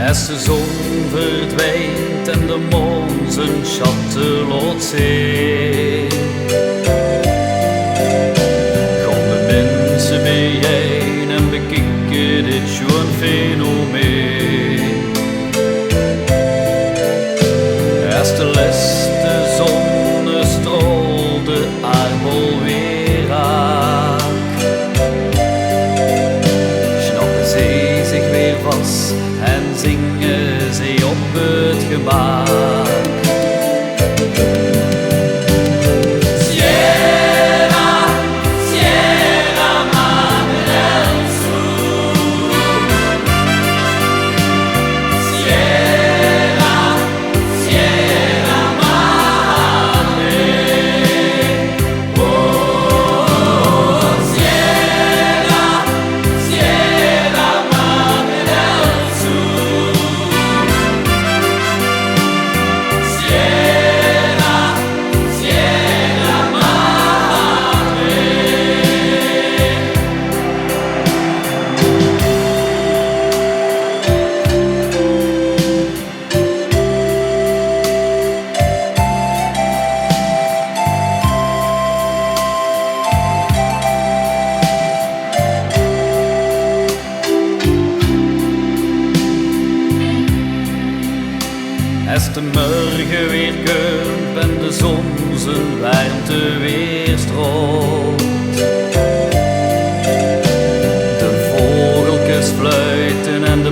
Als de zon verdwijnt en de maan zijn schatten laat zien, gaan de mensen bijeen en bekijken dit schoon fenomeen. Als de laatste zonnestraal de aardbol weer raakt, snappen ze zich weer vast en zingen ze op het gemak. Als de morgen weer komt en de zon zijn warmte weer straalt, de vogeltjes fluiten en de